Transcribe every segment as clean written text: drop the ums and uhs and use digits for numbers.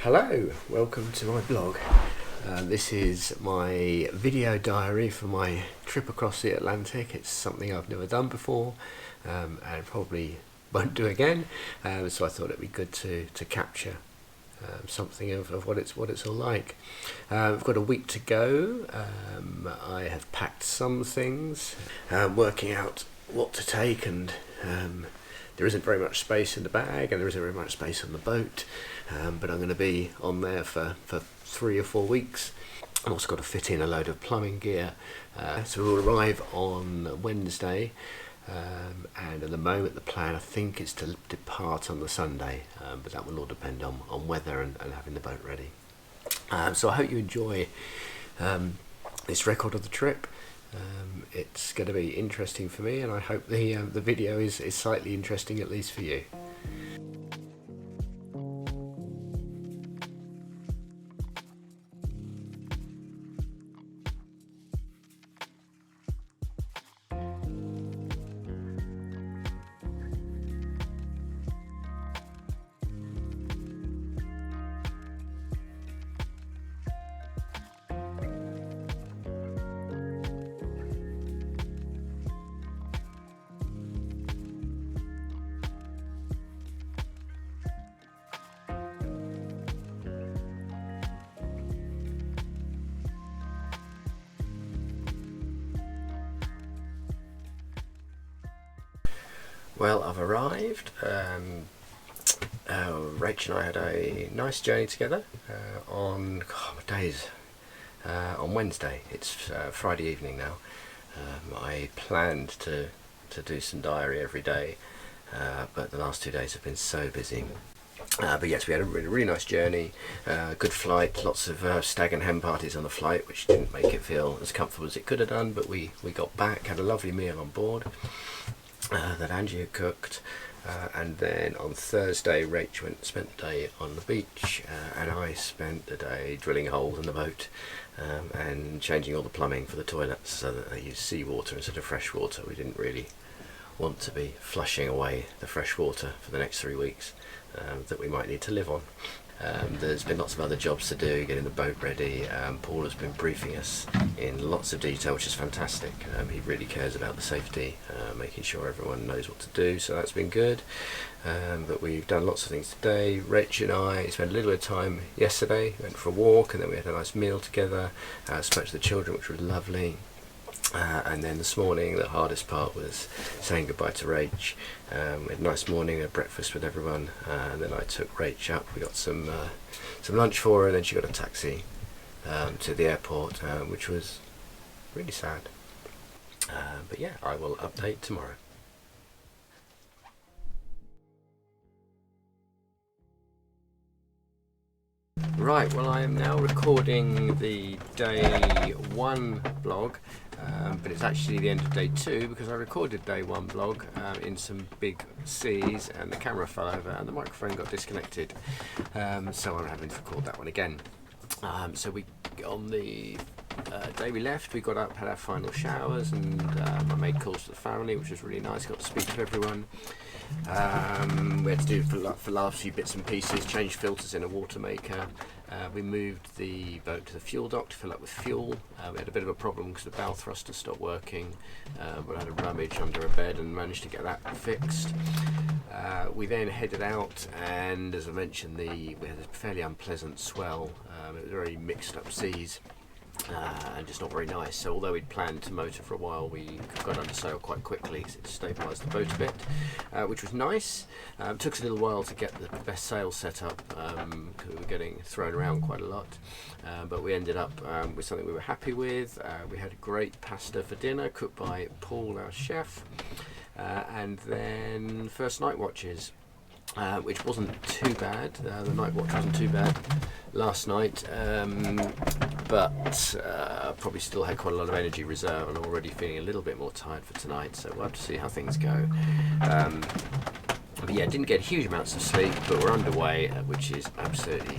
Hello, welcome to my blog. This is my video diary for my trip across the Atlantic. It's something I've never done before and probably won't do again, so I thought it'd be good to capture something of what it's all like. We've got a week to go. I have packed some things, working out what to take, and there isn't very much space in the bag and there isn't very much space on the boat, but I'm going to be on there for 3 or 4 weeks. I've also got to fit in a load of plumbing gear, so we'll arrive on Wednesday, and at the moment the plan I think is to depart on the Sunday, but that will all depend on weather and having the boat ready. So I hope you enjoy this record of the trip. It's going to be interesting for me, and I hope the video is slightly interesting, at least for you. Well, I've arrived. Rach and I had a nice journey together on on Wednesday. It's Friday evening now. I planned to do some diary every day, but the last 2 days have been so busy. But yes, we had a really nice journey, good flight, lots of stag and hen parties on the flight, which didn't make it feel as comfortable as it could have done, but we got back, had a lovely meal on board that Angie had cooked, and then on Thursday Rach spent the day on the beach, and I spent the day drilling holes in the boat and changing all the plumbing for the toilets so that they use seawater instead of fresh water. We didn't really want to be flushing away the fresh water for the next 3 weeks that we might need to live on. There's been lots of other jobs to do, getting the boat ready. Paul has been briefing us in lots of detail, which is fantastic. He really cares about the safety, making sure everyone knows what to do, so that's been good. But we've done lots of things today. Rach and I spent a little bit of time yesterday, went for a walk, and then we had a nice meal together, spoke to the children, which was lovely. And then this morning the hardest part was saying goodbye to Rach. We had a nice morning, a breakfast with everyone, and then I took Rach up. We got some lunch for her, and then she got a taxi to the airport, which was really sad. But yeah, I will update tomorrow. Right, well, I am now recording the day 1 vlog, but it's actually the end of day 2 because I recorded day 1 vlog in some big seas, and the camera fell over and the microphone got disconnected, so I'm having to record that one again. So on the day we left, we got up, had our final showers, and I made calls to the family, which was really nice. Got to speak to everyone. We had to do for last few bits and pieces, change filters in a water maker. We moved the boat to the fuel dock to fill up with fuel. We had a bit of a problem because the bow thruster stopped working, but I had a rummage under a bed and managed to get that fixed. We then headed out, and as I mentioned, we had a fairly unpleasant swell. It was very mixed up seas. And just not very nice. So although we'd planned to motor for a while, we got under sail quite quickly because it stabilised the boat a bit, which was nice. Took us a little while to get the best sail set up because we were getting thrown around quite a lot, but we ended up with something we were happy with. We had a great pasta for dinner cooked by Paul, our chef, and then first night watches, which wasn't too bad. The night watch wasn't too bad last night, but probably still had quite a lot of energy reserve and already feeling a little bit more tired for tonight, so we'll have to see how things go. But yeah, didn't get huge amounts of sleep, but we're underway, which is absolutely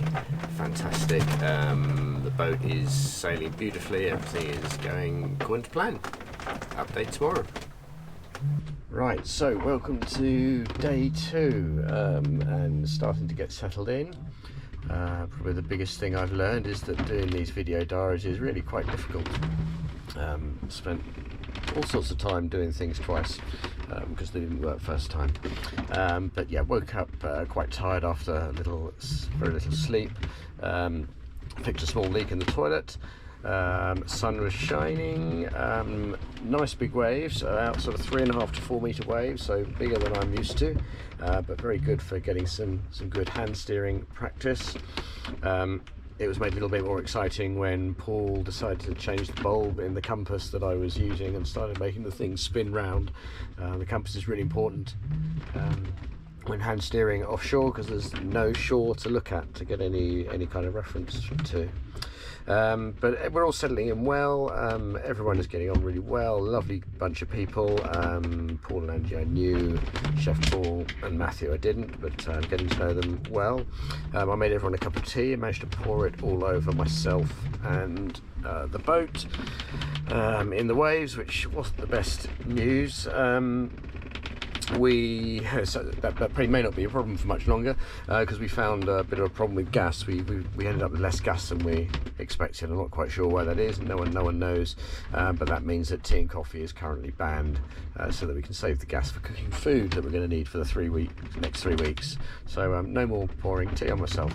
fantastic. The boat is sailing beautifully, everything is going according to plan. Update tomorrow. Right, so welcome to day 2, and starting to get settled in. Probably the biggest thing I've learned is that doing these video diaries is really quite difficult. Spent all sorts of time doing things twice because they didn't work first time. But yeah, woke up quite tired after very little sleep. Fixed a small leak in the toilet. Sun was shining. Nice big waves, out sort of 3.5 to 4 meter waves, so bigger than I'm used to, but very good for getting some good hand steering practice. It was made a little bit more exciting when Paul decided to change the bulb in the compass that I was using and started making the thing spin round. The compass is really important when hand steering offshore, because there's no shore to look at to get any kind of reference to. But we're all settling in well. Everyone is getting on really well. Lovely bunch of people. Paul and Angie I knew, Chef Paul and Matthew I didn't, but getting to know them well. I made everyone a cup of tea and managed to pour it all over myself and the boat in the waves, which wasn't the best news. That probably may not be a problem for much longer, because we found a bit of a problem with gas. We ended up with less gas than we expected. I'm not quite sure why that is. No one knows, but that means that tea and coffee is currently banned, so that we can save the gas for cooking food that we're going to need for the next 3 weeks. So no more pouring tea on myself.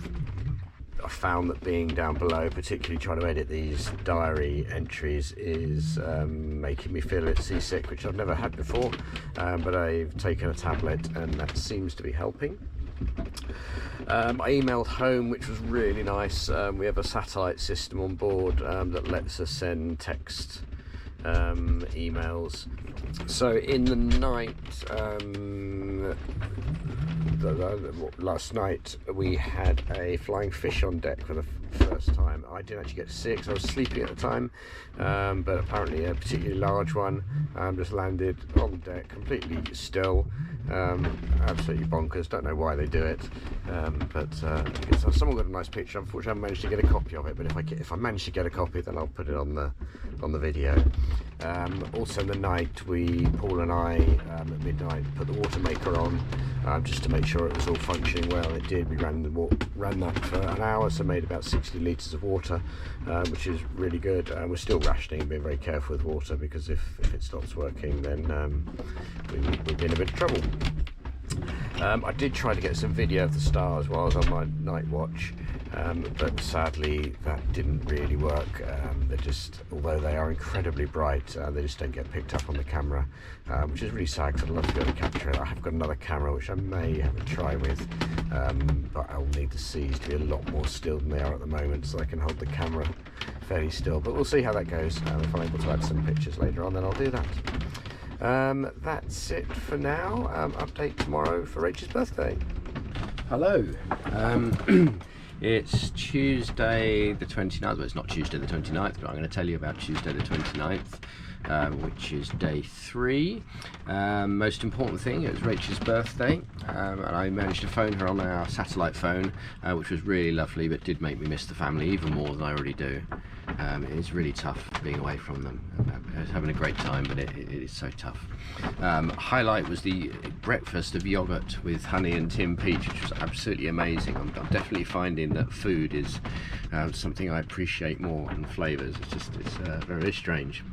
I found that being down below, particularly trying to edit these diary entries, is making me feel a bit seasick, which I've never had before, but I've taken a tablet and that seems to be helping. I emailed home, which was really nice. We have a satellite system on board that lets us send text emails. So in the night, last night we had a flying fish on deck for the first time. I didn't actually get sick because I was sleeping at the time, but apparently a particularly large one just landed on deck completely still. Absolutely bonkers. Don't know why they do it, but someone got a nice picture. Unfortunately I haven't managed to get a copy of it, but if I manage to get a copy, then I'll put it on the video. Also in the night, Paul and I at midnight put the water maker on, just to make sure it was all functioning well. It did. We ran that for an hour, so made about 60 litres of water, which is really good. We're still rationing and being very careful with water, because if it stops working, then we'll be in a bit of trouble. I did try to get some video of the stars while I was on my night watch, but sadly that didn't really work. Although they are incredibly bright, they just don't get picked up on the camera, which is really sad, because I'd love to be able to capture it. I have got another camera which I may have a try with, but I'll need the seas to be a lot more still than they are at the moment, so I can hold the camera fairly still. But we'll see how that goes. If I'm able to add some pictures later on, then I'll do that. That's it for now. Update tomorrow for Rachel's birthday. Hello. It's Tuesday the 29th. Well, it's not Tuesday the 29th, but I'm going to tell you about Tuesday the 29th, which is day 3. Most important thing, it was Rachel's birthday, and I managed to phone her on our satellite phone, which was really lovely, but did make me miss the family even more than I already do. It is really tough being away from them. I was having a great time, but it is so tough. Highlight was the breakfast of yoghurt with honey and tin peach, which was absolutely amazing. I'm definitely finding that food is something I appreciate more than flavours. It's very strange.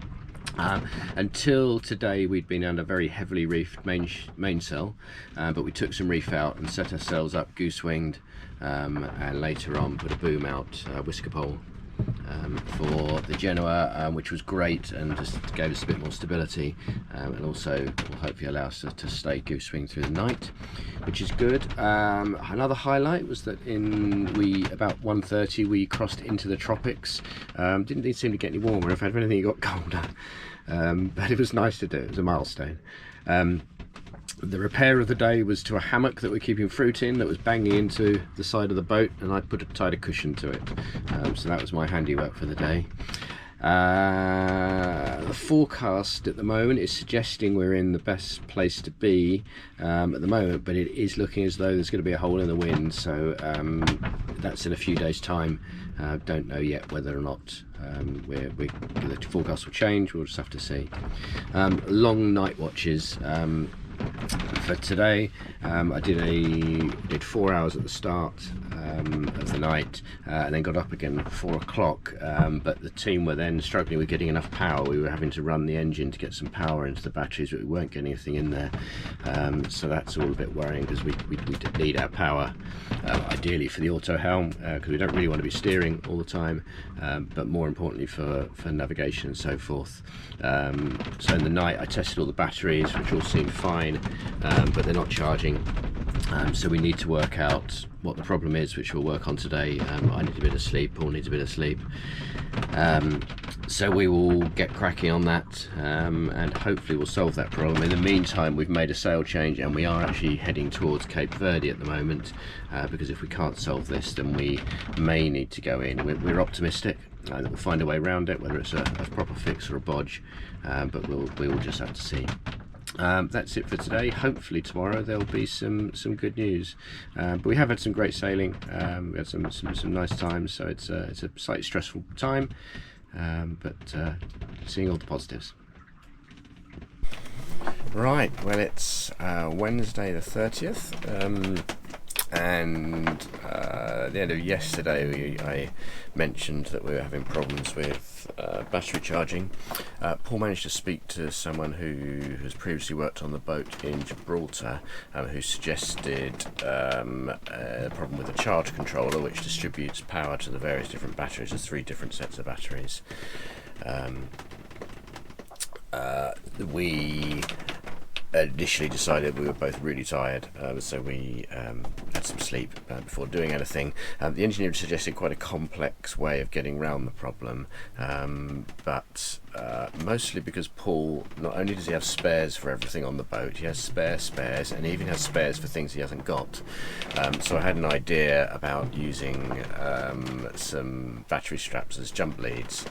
Until today we'd been under very heavily reefed mainsail, but we took some reef out and set ourselves up goose-winged, and later on put a boom out, whisker pole, for the Genoa, which was great and just gave us a bit more stability, and also will hopefully allow us to stay goose-wing through the night, which is good. Another highlight was that about 1:30 we crossed into the tropics. Didn't seem to get any warmer. In fact, if anything, it got colder, but it was nice to do. It was a milestone. The repair of the day was to a hammock that we're keeping fruit in that was banging into the side of the boat, and I tied a cushion to it. So that was my handiwork for the day. The forecast at the moment is suggesting we're in the best place to be at the moment, but it is looking as though there's going to be a hole in the wind, so that's in a few days' time. Don't know yet whether or not the forecast will change. We'll just have to see. Long night watches. For today, I did 4 hours at the start, of the night, and then got up again at 4 o'clock. But the team were then struggling with getting enough power. We were having to run the engine to get some power into the batteries, but we weren't getting anything in there. So that's all a bit worrying, because we did need our power, ideally for the auto helm, because we don't really want to be steering all the time, but more importantly for navigation and so forth. So in the night I tested all the batteries, which all seemed fine, but they're not charging. So we need to work out what the problem is, which we'll work on today. I need a bit of sleep, Paul needs a bit of sleep. So we will get cracking on that, and hopefully we'll solve that problem. In the meantime, we've made a sail change and we are actually heading towards Cape Verde at the moment, because if we can't solve this, then we may need to go in. We're optimistic that we'll find a way around it, whether it's a proper fix or a bodge, but we will just have to see. That's it for today. Hopefully tomorrow there'll be some good news, but we have had some great sailing. We had some nice times, so it's a slightly stressful time, but seeing all the positives. Right, well, it's Wednesday the 30th, and at the end of yesterday I mentioned that we were having problems with battery charging. Paul managed to speak to someone who has previously worked on the boat in Gibraltar, who suggested a problem with the charge controller, which distributes power to the various different batteries. There's 3 different sets of batteries. We initially decided we were both really tired, so we had some sleep before doing anything. The engineer suggested quite a complex way of getting around the problem, but mostly because Paul, not only does he have spares for everything on the boat, he has spares, and he even has spares for things he hasn't got. So I had an idea about using some battery straps as jump leads.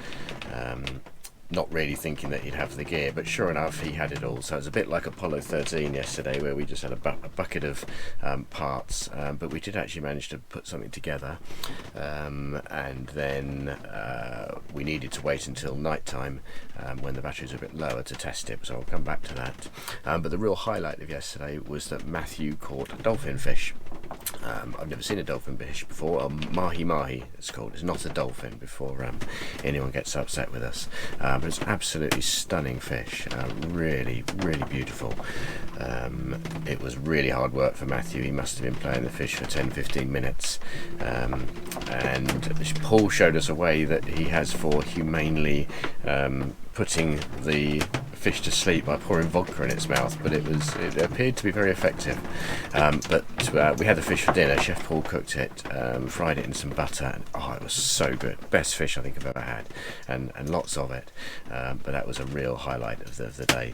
Not really thinking that he'd have the gear, but sure enough he had it all. So it's a bit like Apollo 13 yesterday, where we just had a bucket of parts, but we did actually manage to put something together, and then we needed to wait until night time, when the batteries are a bit lower, to test it, so I'll come back to that. But the real highlight of yesterday was that Matthew caught a dolphin fish. I've never seen a dolphin fish before. A mahi it's called. It's not a dolphin, before anyone gets upset with us. But it's absolutely stunning fish, really beautiful. It was really hard work for Matthew. He must have been playing the fish for 10-15 minutes, and Paul showed us a way that he has for humanely putting the fish to sleep by pouring vodka in its mouth, but it appeared to be very effective. But we had the fish for dinner. Chef Paul cooked it, fried it in some butter, and it was so good. Best fish I think I've ever had, and lots of it. But that was a real highlight of the day.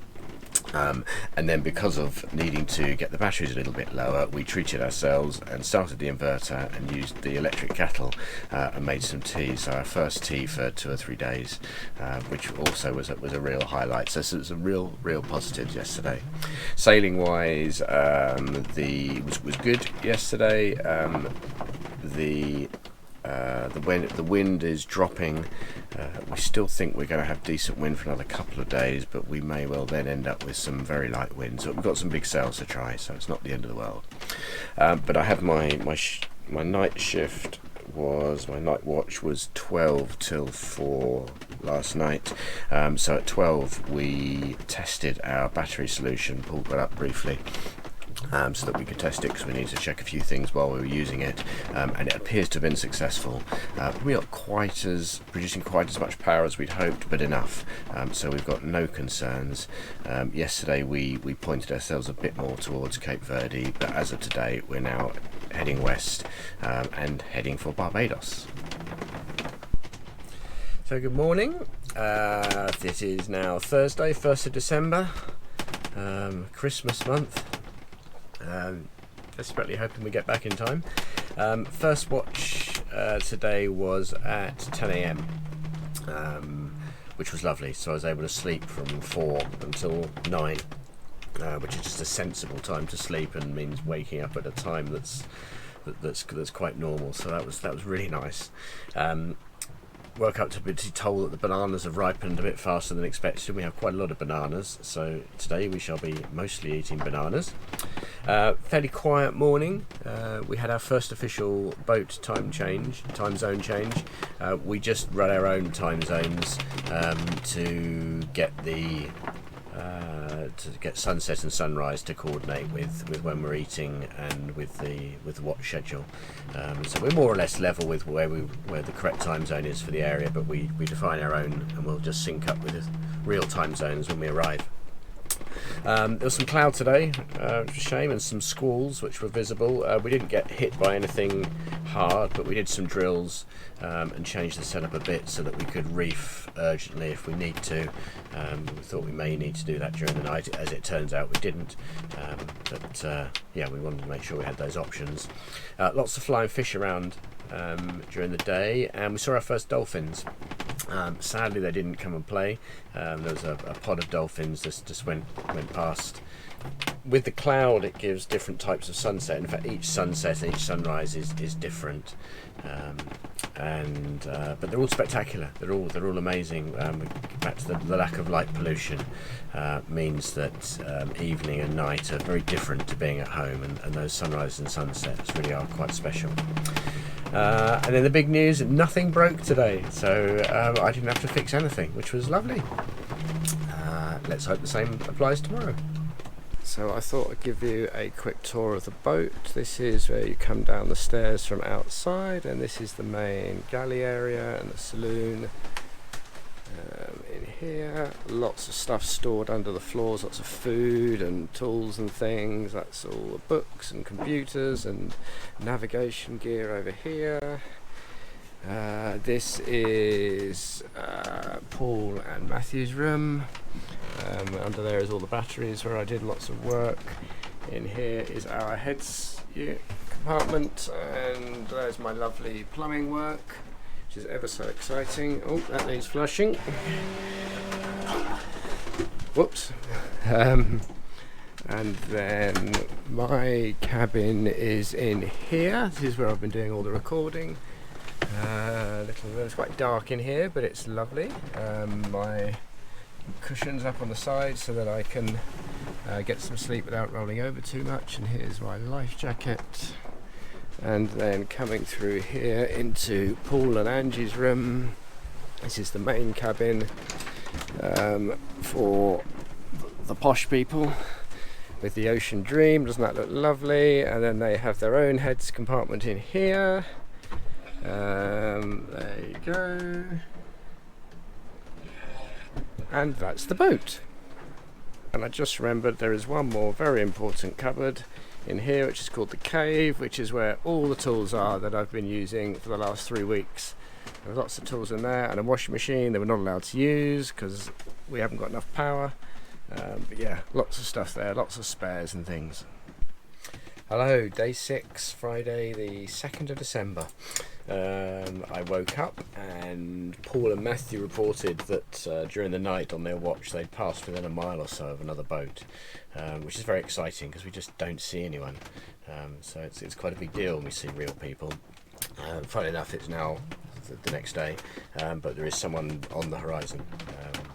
And then, because of needing to get the batteries a little bit lower, we treated ourselves and started the inverter and used the electric kettle, and made some tea. So our first tea for 2 or 3 days, which also was a real highlight. So it's a real positives yesterday. Sailing wise, was good yesterday. The wind is dropping. We still think we're going to have decent wind for another couple of days, but we may well then end up with some very light winds. But we've got some big sails to try, so it's not the end of the world. But I had my night shift my night watch was 12 till 4 last night. So at 12 we tested our battery solution. Paul got up briefly, so that we could test it, because we needed to check a few things while we were using it, and it appears to have been successful. We aren't producing quite as much power as we'd hoped, but enough, so we've got no concerns. Yesterday we pointed ourselves a bit more towards Cape Verde, but as of today we're now heading west, and heading for Barbados. So good morning. This is now Thursday, 1st of December, Christmas month. Desperately hoping we get back in time. First watch today was at 10 a.m, which was lovely. So I was able to sleep from 4 until 9, which is just a sensible time to sleep, and means waking up at a time that's quite normal. So that was really nice. woke up to be told that the bananas have ripened a bit faster than expected. We have quite a lot of bananas, so today we shall be mostly eating bananas. Fairly quiet morning. We had our first official boat time zone change. We just run our own time zones to get sunset and sunrise to coordinate with when we're eating and with the watch schedule. So we're more or less level with where the correct time zone is for the area, but we define our own, and we'll just sync up with the real time zones when we arrive. There was some cloud today, which was a shame, and some squalls which were visible. We didn't get hit by anything hard, but we did some drills and changed the setup a bit so that we could reef urgently if we need to. We thought we may need to do that during the night. As it turns out, we didn't. Yeah, we wanted to make sure we had those options. Lots of flying fish around during the day, and we saw our first dolphins. Sadly, they didn't come and play. There was a pod of dolphins just went past. With the cloud, it gives different types of sunset. In fact, each sunset and each sunrise is different, but they're all spectacular. They're all amazing. Back to the lack of light pollution means that evening and night are very different to being at home, and those sunrises and sunsets really are quite special. And then the big news, nothing broke today, so I didn't have to fix anything, which was lovely. Let's hope the same applies tomorrow. So I thought I'd give you a quick tour of the boat. This is where you come down the stairs from outside, and this is the main galley area and the saloon. In here, lots of stuff stored under the floors, lots of food and tools and things. That's all the books and computers and navigation gear over here. This is Paul and Matthew's room. Under there is all the batteries where I did lots of work. In here is our heads compartment, and there's my lovely plumbing work, which is ever so exciting. Oh, that needs flushing. Whoops. And then my cabin is in here. This is where I've been doing all the recording. It's quite dark in here, but it's lovely. My cushions up on the side so that I can get some sleep without rolling over too much. And here's my life jacket. And then coming through here into Paul and Angie's room. This is the main cabin for the posh people with the Ocean Dream. Doesn't that look lovely? And then they have their own heads compartment in here. There you go. And that's the boat. And I just remembered there is one more very important cupboard in here, which is called the cave, which is where all the tools are that I've been using for the last 3 weeks. There's lots of tools in there, and a washing machine that we're not allowed to use because we haven't got enough power. But yeah, lots of stuff there, lots of spares and things. Hello, day 6, Friday the 2nd of December. I woke up and Paul and Matthew reported that during the night on their watch they'd passed within a mile or so of another boat, which is very exciting because we just don't see anyone. So it's quite a big deal when we see real people. Funnily enough, it's now the next day, but there is someone on the horizon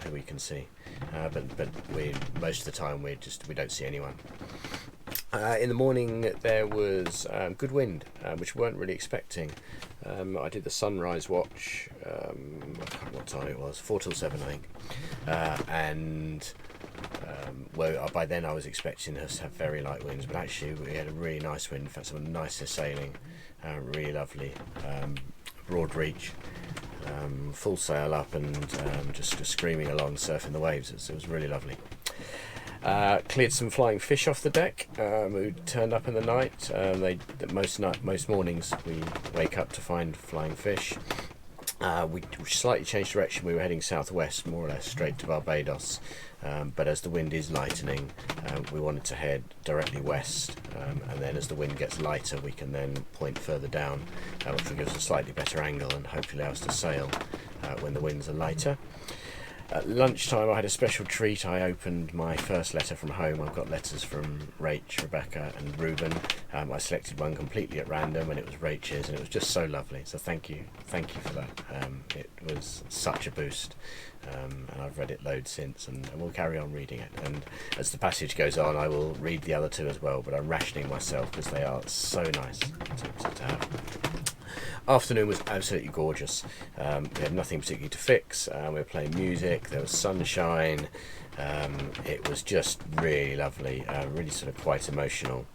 who we can see. But most of the time we don't see anyone. In the morning there was good wind, which we weren't really expecting. I did the sunrise watch, I can't remember what time it was, 4 till 7 I think, and by then I was expecting us to have very light winds, but actually we had a really nice wind. In fact, some of the nicest sailing, really lovely, broad reach, full sail up, and just screaming along, surfing the waves. It was really lovely. Cleared some flying fish off the deck who turned up in the night. Most mornings we wake up to find flying fish. We slightly changed direction. We were heading southwest, more or less straight to Barbados, but as the wind is lightening, we wanted to head directly west, and then as the wind gets lighter we can then point further down, which will give us a slightly better angle and hopefully allow us to sail when the winds are lighter. At lunchtime I had a special treat. I opened my first letter from home. I've got letters from Rach, Rebecca and Ruben. I selected one completely at random and it was Rach's, and it was just so lovely. So thank you for that. It was such a boost, and I've read it loads since, and we'll carry on reading it. And as the passage goes on I will read the other two as well, but I'm rationing myself because they are so nice to have. Afternoon was absolutely gorgeous. We had nothing particularly to fix. We were playing music, there was sunshine. It was just really lovely, really sort of quite emotional.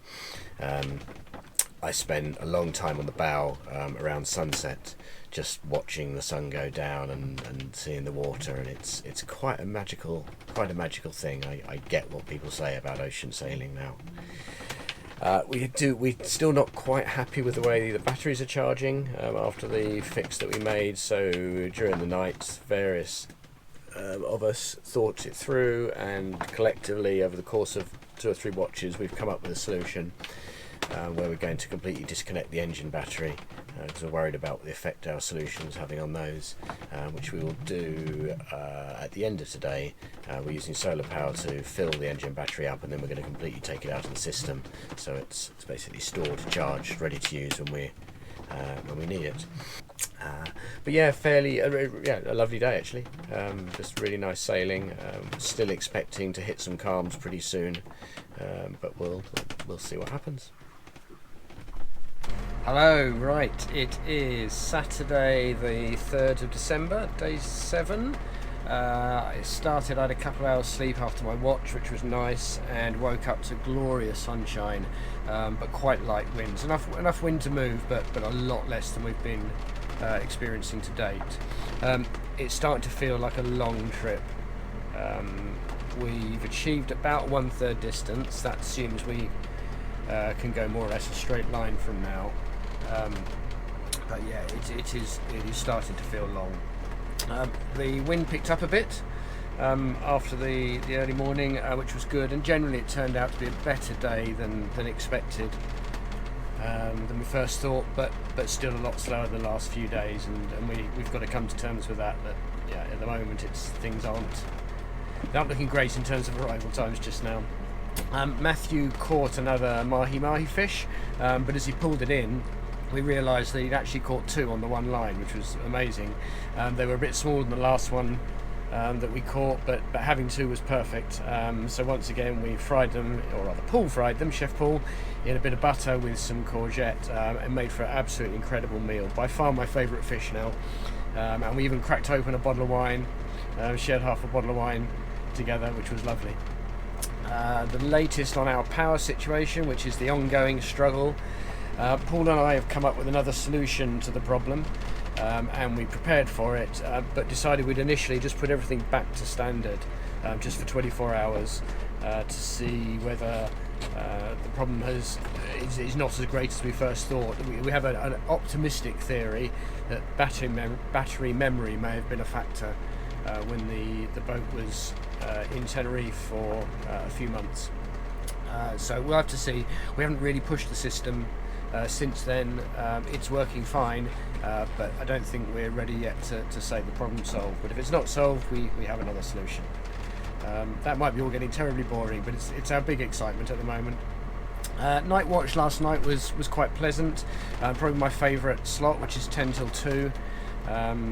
I spent a long time on the bow around sunset, just watching the sun go down and seeing the water, and it's quite a magical thing. I get what people say about ocean sailing now. We're still not quite happy with the way the batteries are charging after the fix that we made. So during the night, various of us thought it through, and collectively over the course of 2 or 3 watches we've come up with a solution where we're going to completely disconnect the engine battery, because we're worried about the effect our solution's having on those, which we will do at the end of today. We're using solar power to fill the engine battery up, and then we're going to completely take it out of the system, so it's basically stored, charged, ready to use when we need it. But yeah, a lovely day actually. Just really nice sailing. Still expecting to hit some calms pretty soon, but we'll see what happens. Hello, right, it is Saturday the 3rd of December, day 7. I had a couple of hours sleep after my watch, which was nice, and woke up to glorious sunshine, but quite light winds. Enough wind to move, but a lot less than we've been experiencing to date. It's starting to feel like a long trip. We've achieved about 1/3 distance. That assumes we can go more or less a straight line from now. But yeah, it is starting to feel long. The wind picked up a bit after the early morning, which was good, and generally it turned out to be a better day than expected, than we first thought, but still a lot slower than the last few days, and we've got to come to terms with that yeah, at the moment things aren't looking great in terms of arrival times just now. Matthew caught another mahi fish, but as he pulled it in we realised that he'd actually caught 2 on the one line, which was amazing. They were a bit smaller than the last one that we caught, but having 2 was perfect. So once again we fried them, or rather Paul fried them, Chef Paul, in a bit of butter with some courgette, and made for an absolutely incredible meal. By far my favourite fish now. And we even cracked open a bottle of wine, shared half a bottle of wine together, which was lovely. The latest on our power situation, which is the ongoing struggle. Paul and I have come up with another solution to the problem, and we prepared for it, but decided we'd initially just put everything back to standard, just for 24 hours, to see whether the problem is not as great as we first thought. We have an optimistic theory that battery memory may have been a factor when the boat was in Tenerife for a few months. So we'll have to see. We haven't really pushed the system since then. It's working fine, but I don't think we're ready yet to say the problem's solved. But if it's not solved, we have another solution. That might be all getting terribly boring, but it's our big excitement at the moment. Night watch last night was quite pleasant. Probably my favourite slot, which is 10 till 2,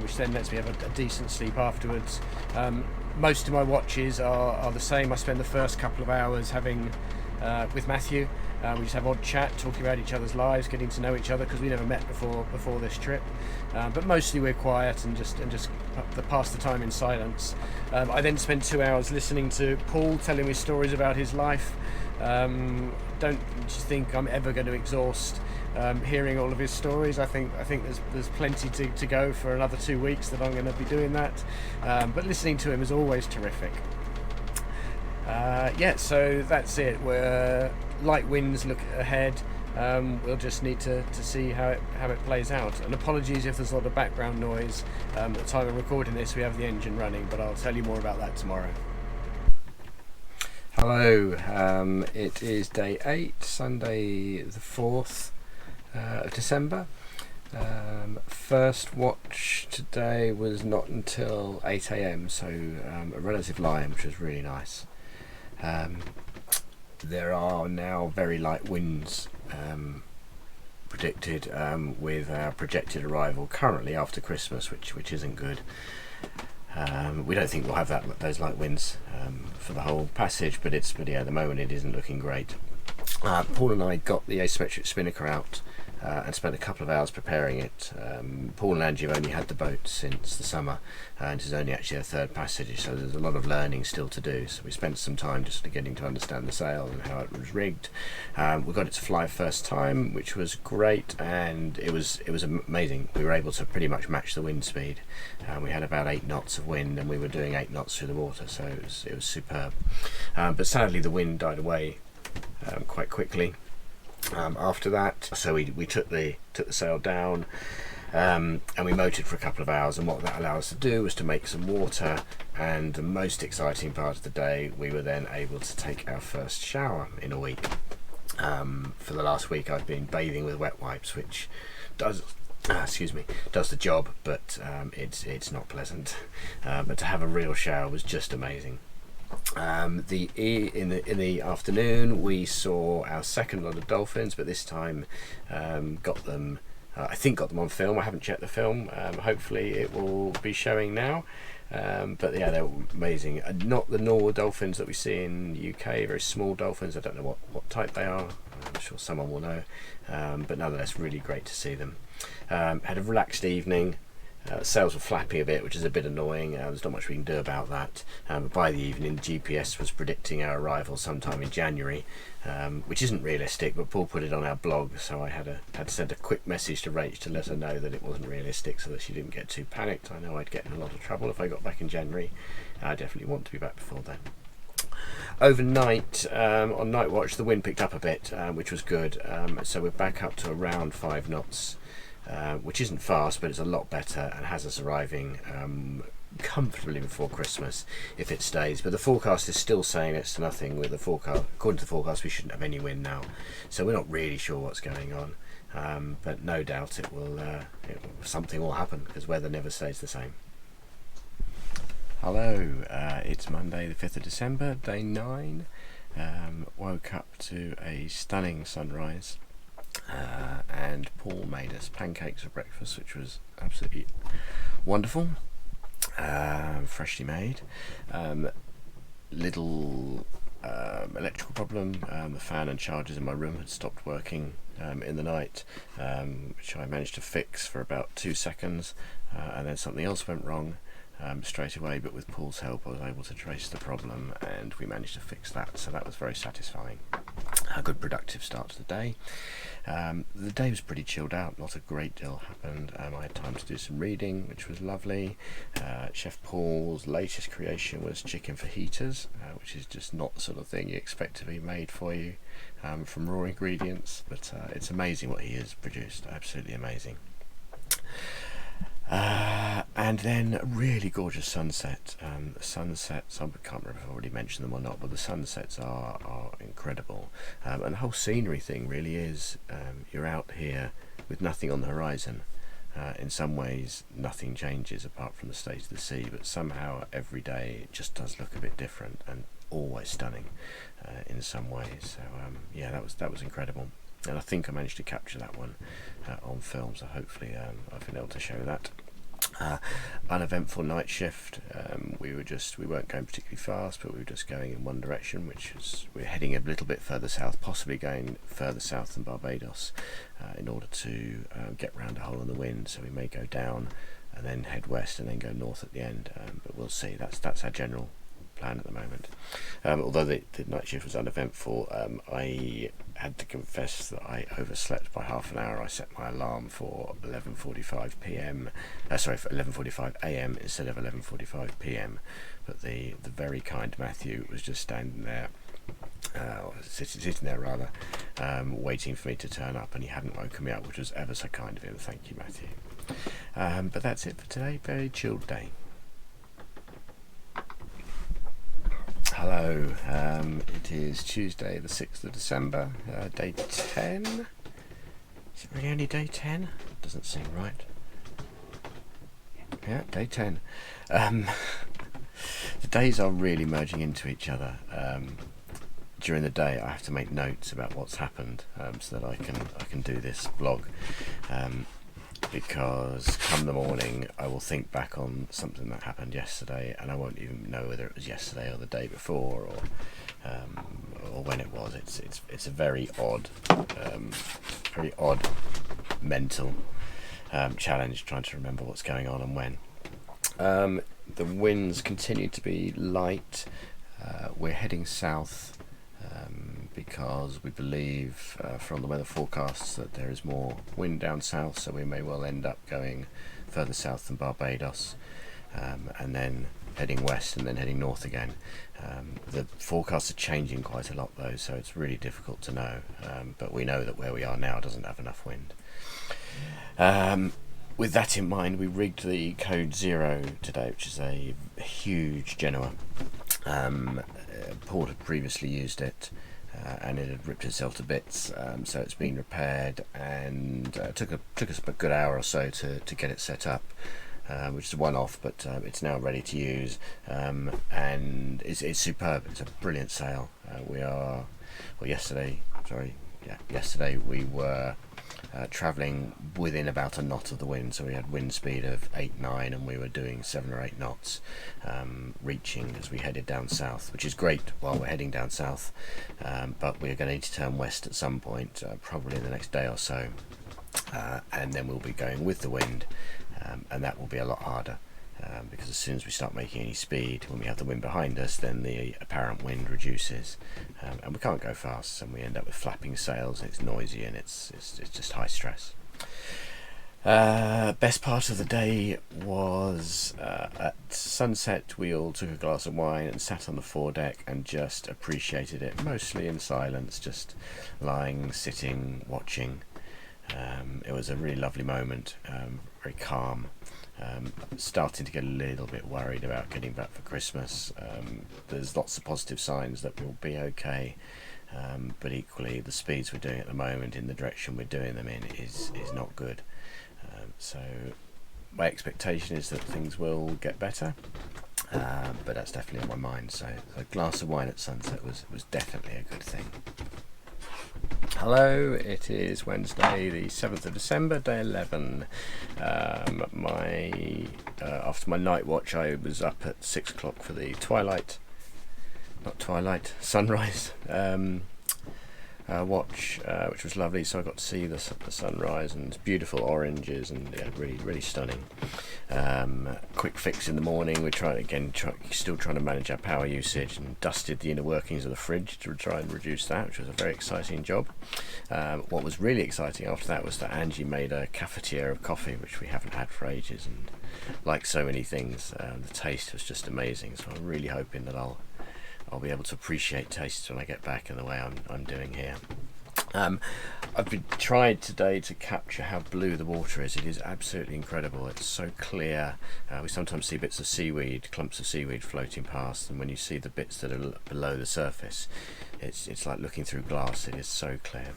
which then lets me have a decent sleep afterwards. Most of my watches are the same. I spend the first couple of hours having with Matthew. We just have odd chat, talking about each other's lives, getting to know each other, because we never met before this trip. But mostly we're quiet and just pass the time in silence. I then spend 2 hours listening to Paul telling me stories about his life. Don't think I'm ever going to exhaust hearing all of his stories. I think there's plenty to go for another 2 weeks that I'm going to be doing that. But listening to him is always terrific. So that's it. We're light winds look ahead. We'll just need to see how it plays out. And apologies if there's a lot of background noise. At the time of recording this, we have the engine running, but I'll tell you more about that tomorrow. Hello, it is day 8, Sunday the 4th of December. First watch today was not until 8 a.m, so a relative lie, which was really nice. There are now very light winds predicted, with our projected arrival currently after Christmas, which isn't good. We don't think we'll have those light winds for the whole passage, but at the moment it isn't looking great. Paul and I got the asymmetric spinnaker out and spent a couple of hours preparing it. Paul and Angie have only had the boat since the summer, and this is only actually their third passage, so there's a lot of learning still to do. So we spent some time just getting to understand the sail and how it was rigged. We got it to fly first time, which was great, and it was amazing. We were able to pretty much match the wind speed. We had about 8 knots of wind, and we were doing 8 knots through the water, so it was superb. But sadly, the wind died away quite quickly after that, so we took the sail down, and we motored for a couple of hours, and what that allowed us to do was to make some water, and the most exciting part of the day, we were then able to take our first shower in a week. For the last week I've been bathing with wet wipes, which does the job, but it's not pleasant. But to have a real shower was just amazing. In the afternoon we saw our second lot of dolphins, but this time got them on film. I haven't checked the film. Hopefully it will be showing now. But yeah, they're amazing. Not the normal dolphins that we see in the UK, very small dolphins. I don't know what type they are. I'm sure someone will know. But nonetheless, really great to see them. Had a relaxed evening. Sails were flapping a bit, which is a bit annoying. There's not much we can do about that. But by the evening, the GPS was predicting our arrival sometime in January, which isn't realistic. But Paul put it on our blog, so I had to send a quick message to Rach to let her know that it wasn't realistic, so that she didn't get too panicked. I know I'd get in a lot of trouble if I got back in January. I definitely want to be back before then. Overnight, on night watch, the wind picked up a bit, which was good. So we're back up to around 5 knots. Which isn't fast, but it's a lot better and has us arriving comfortably before Christmas if it stays. But the forecast is still saying it's to nothing. With the forecast, according to the forecast, we shouldn't have any wind now, so we're not really sure what's going on. But no doubt something will happen, because weather never stays the same. Hello, it's Monday the 5th of December, day 9. Woke up to a stunning sunrise. And Paul made us pancakes for breakfast, which was absolutely wonderful. Freshly made. Little electrical problem. The fan and chargers in my room had stopped working in the night, which I managed to fix for about 2 seconds, and then something else went wrong straight away, but with Paul's help I was able to trace the problem, and we managed to fix that, so that was very satisfying. A good productive start to the day. The day was pretty chilled out, not a great deal happened. I had time to do some reading, which was lovely. Chef Paul's latest creation was chicken fajitas, which is just not the sort of thing you expect to be made for you from raw ingredients, but it's amazing what he has produced, absolutely amazing. And then a really gorgeous sunset. The sunsets, I can't remember if I already mentioned them or not, but the sunsets are incredible. And the whole scenery thing really is, you're out here with nothing on the horizon. In some ways nothing changes apart from the state of the sea, but somehow every day it just does look a bit different and always stunning in some ways. So yeah, that was incredible. And I think I managed to capture that one on film, so hopefully I've been able to show that. Uneventful night shift. We weren't going particularly fast, but we were just going in one direction, which is we're heading a little bit further south, possibly going further south than Barbados, in order to get round a hole in the wind. So we may go down and then head west and then go north at the end, but we'll see. That's our general plan at the moment. Although the night shift was uneventful, I had to confess that I overslept by half an hour. I set my alarm for 11:45 p.m. For 11:45 a.m. instead of 11:45 p.m. But the very kind Matthew was just standing there, sitting there rather, waiting for me to turn up, and he hadn't woken me up, which was ever so kind of him. Thank you, Matthew. But that's it for today. Very chilled day. Hello, it is Tuesday the 6th of December, day 10. Is it really only day 10? doesn't seem right. Yeah, day 10. The days are really merging into each other. During the day, I have to make notes about what's happened, so that I can do this vlog. Because come the morning, I will think back on something that happened yesterday, and I won't even know whether it was yesterday or the day before, or when it was. It's a very odd mental challenge trying to remember what's going on and when. The winds continue to be light. We're heading south because we believe from the weather forecasts that there is more wind down south, so we may well end up going further south than Barbados, and then heading west and then heading north again. The forecasts are changing quite a lot though, so it's really difficult to know, but we know that where we are now doesn't have enough wind. With that in mind, we rigged the Code Zero today, which is a huge Genoa. Paul had previously used it, and it had ripped itself to bits, so it's been repaired, and took us a good hour or so to get it set up, which is a one-off, but it's now ready to use, and it's superb. It's a brilliant sail. Yesterday we were travelling within about a knot of the wind, so we had wind speed of 8-9, and we were doing 7 or 8 knots, reaching as we headed down south, which is great while we're heading down south, but we're going to need to turn west at some point, probably in the next day or so, and then we'll be going with the wind, and that will be a lot harder, because as soon as we start making any speed, when we have the wind behind us, then the apparent wind reduces, and we can't go fast, and we end up with flapping sails, and it's noisy, and it's just high stress. Best part of the day was at sunset. We all took a glass of wine and sat on the foredeck and just appreciated it, mostly in silence, just lying, sitting, watching. It was a really lovely moment, very calm. Starting to get a little bit worried about getting back for Christmas. There's lots of positive signs that we'll be okay, but equally the speeds we're doing at the moment in the direction we're doing them in is not good. So my expectation is that things will get better, but that's definitely on my mind. So a glass of wine at sunset was definitely a good thing. Hello, it is Wednesday the 7th of December, day 11. After my night watch, I was up at 6 o'clock for the sunrise watch, which was lovely. So I got to see the sunrise, and beautiful oranges, and really, really stunning. Quick fix in the morning. We're still trying to manage our power usage, and dusted the inner workings of the fridge to try and reduce that, which was a very exciting job. What was really exciting after that was that Angie made a cafetiere of coffee, which we haven't had for ages, and like so many things, the taste was just amazing. So I'm really hoping that I'll be able to appreciate tastes when I get back in the way I'm doing here. I've been tried today to capture how blue the water is. It is absolutely incredible. It's so clear. We sometimes see bits of seaweed, clumps of seaweed floating past, and when you see the bits that are below the surface, it's like looking through glass. It is so clear.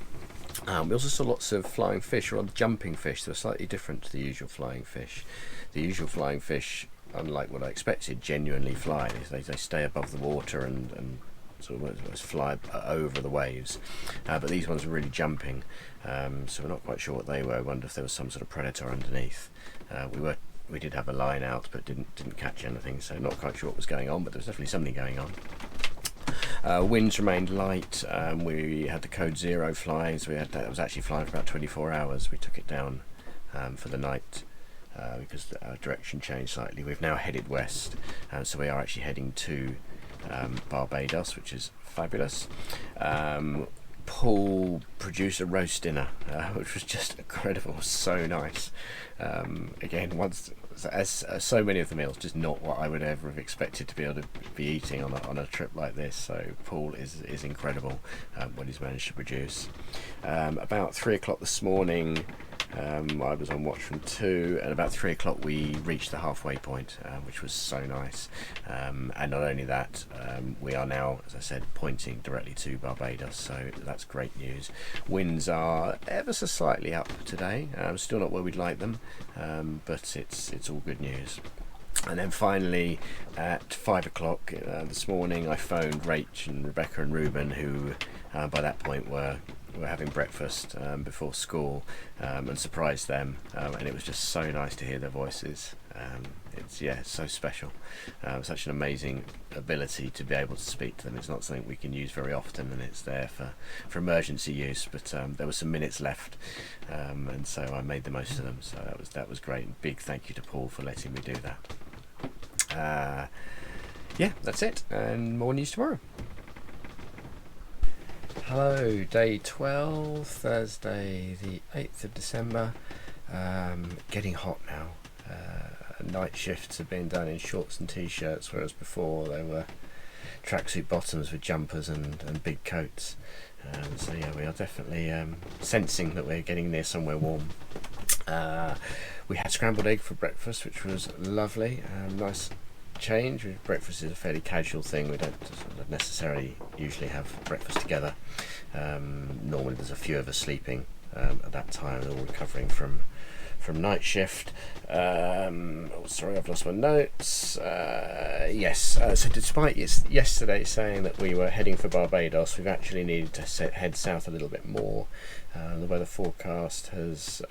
We also saw lots of flying fish, or jumping fish. They're slightly different to the usual flying fish. The usual flying fish, unlike what I expected, genuinely fly. They stay above the water and sort of fly over the waves, but these ones were really jumping, so we're not quite sure what they were. I wonder if there was some sort of predator underneath. We did have a line out, but didn't catch anything, so not quite sure what was going on, but there was definitely something going on. Winds remained light. We had the Code Zero flying, so that was actually flying for about 24 hours. We took it down for the night, because our direction changed slightly. We've now headed west, so we are actually heading to Barbados, which is fabulous. Paul produced a roast dinner, which was just incredible, so nice. Again, as so many of the meals, just not what I would ever have expected to be able to be eating on a trip like this. So Paul is incredible what he's managed to produce. About 3 o'clock this morning, I was on watch from 2, and about 3 o'clock we reached the halfway point, which was so nice. And not only that, we are now, as I said, pointing directly to Barbados, so that's great news. Winds are ever so slightly up today, still not where we'd like them, but it's all good news. And then finally at 5 o'clock this morning I phoned Rach and Rebecca and Ruben, who by that point were having breakfast before school, and surprised them, and it was just so nice to hear their voices. It's so special, such an amazing ability to be able to speak to them. It's not something we can use very often, and it's there for emergency use, but there were some minutes left, and so I made the most of them, so that was great. And big thank you to Paul for letting me do that. That's it, and more news tomorrow. Hello, day 12, Thursday the 8th of December. Getting hot now. Night shifts have been done in shorts and t-shirts, whereas before they were tracksuit bottoms with jumpers and big coats. So yeah, we are definitely sensing that we're getting near somewhere warm. We had scrambled egg for breakfast, which was lovely. Nice change. Breakfast is a fairly casual thing. We don't necessarily usually have breakfast together. Normally there's a few of us sleeping at that time, all recovering from night shift. Sorry, I've lost my notes. So despite yesterday saying that we were heading for Barbados, we've actually needed to head south a little bit more. The weather forecast has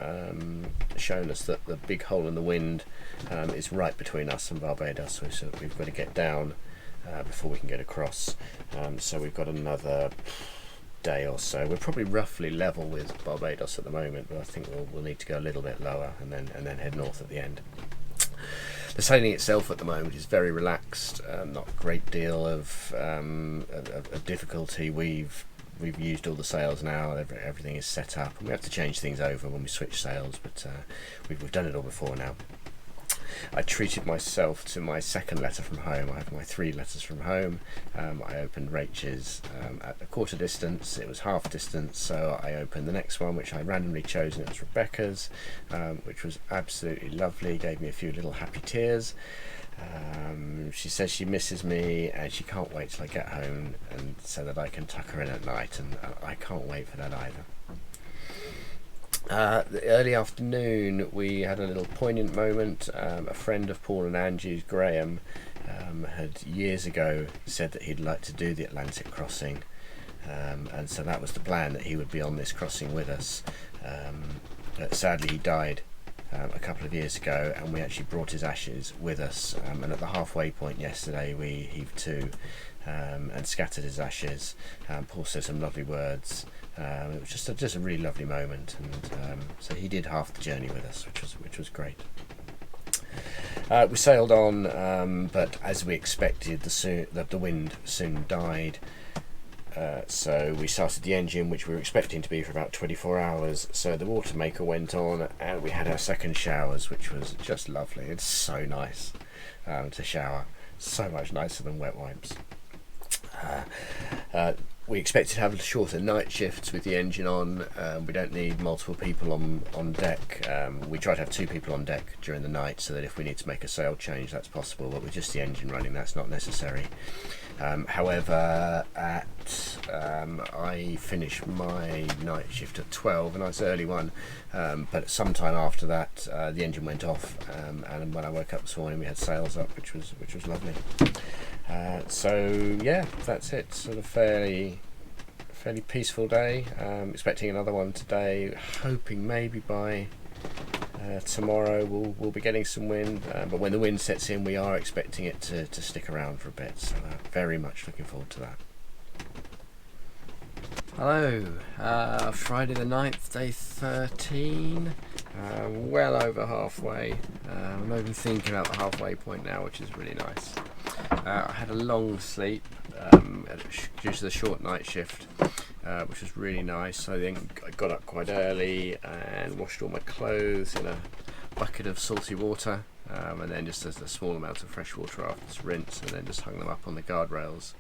shown us that the big hole in the wind is right between us and Barbados, so we've got to get down before we can get across. So we've got another day or so. We're probably roughly level with Barbados at the moment, but I think we'll need to go a little bit lower and then head north at the end. The sailing itself at the moment is very relaxed, not a great deal of difficulty. We've used all the sails now, everything is set up, and we have to change things over when we switch sails, but we've done it all before now. I treated myself to my second letter from home. I have my 3 letters from home. I opened Rachel's at a quarter distance. It was half distance, so I opened the next one, which I randomly chose, and it was Rebecca's, which was absolutely lovely. Gave me a few little happy tears. She says she misses me and she can't wait till I get home, and so that I can tuck her in at night, and I can't wait for that either. The early afternoon we had a little poignant moment. A friend of Paul and Angie's, Graham, had years ago said that he'd like to do the Atlantic crossing, and so that was the plan, that he would be on this crossing with us. Sadly he died a couple of years ago, and we actually brought his ashes with us, and at the halfway point yesterday we heaved to and scattered his ashes. Paul said some lovely words. It was just a really lovely moment, and so he did half the journey with us, which was great. We sailed on, but as we expected, the wind soon died. So we started the engine, which we were expecting to be for about 24 hours. So the water maker went on, and we had our second showers, which was just lovely. It's so nice to shower, so much nicer than wet wipes. We expected to have shorter night shifts with the engine on. We don't need multiple people on deck. We try to have 2 people on deck during the night, so that if we need to make a sail change, that's possible, but with just the engine running, that's not necessary. However, I finished my night shift at 12, a nice early one, but sometime after that the engine went off, and when I woke up this morning we had sails up, which was lovely. So yeah, that's it. Sort of fairly peaceful day. Expecting another one today, hoping maybe by tomorrow we'll be getting some wind, but when the wind sets in we are expecting it to stick around for a bit, so very much looking forward to that. Hello, Friday the 9th, day 13, well over halfway. I'm not even thinking about the halfway point now, which is really nice. I had a long sleep due to the short night shift, which was really nice. So then I got up quite early and washed all my clothes in a bucket of salty water, and then just a small amount of fresh water after this rinse, and then just hung them up on the guardrails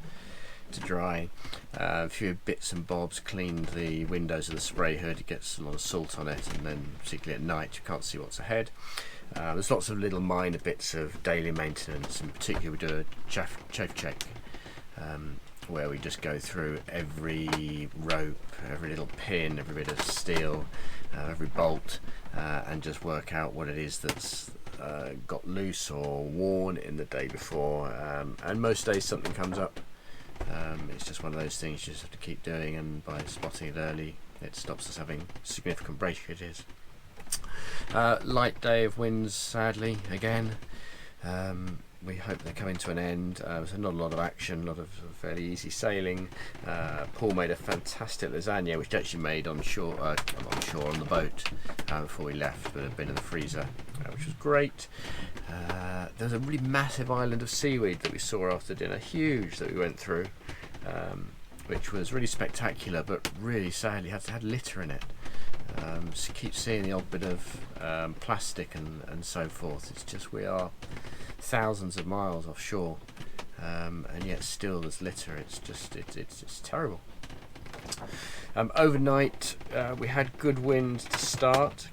to dry. A few bits and bobs, cleaned the windows of the spray hood. It gets a lot of salt on it, and then particularly at night you can't see what's ahead. There's lots of little minor bits of daily maintenance. In particular, we do a chafe check, where we just go through every rope, every little pin, every bit of steel, every bolt, and just work out what it is that's got loose or worn in the day before. And most days something comes up. It's just one of those things you just have to keep doing, and by spotting it early it stops us having significant breakages. Light day of winds, sadly, again. We hope they're coming to an end. So not a lot of action, a lot of fairly easy sailing. Paul made a fantastic lasagna, which he actually made on shore on the boat before we left, but had been in the freezer, which was great. There was a really massive island of seaweed that we saw after dinner, huge, that we went through, which was really spectacular, but really sadly had litter in it. So keep seeing the odd bit of plastic and so forth. It's just, we are thousands of miles offshore, and yet still there's litter. It's just it's terrible. Overnight we had good wind to start.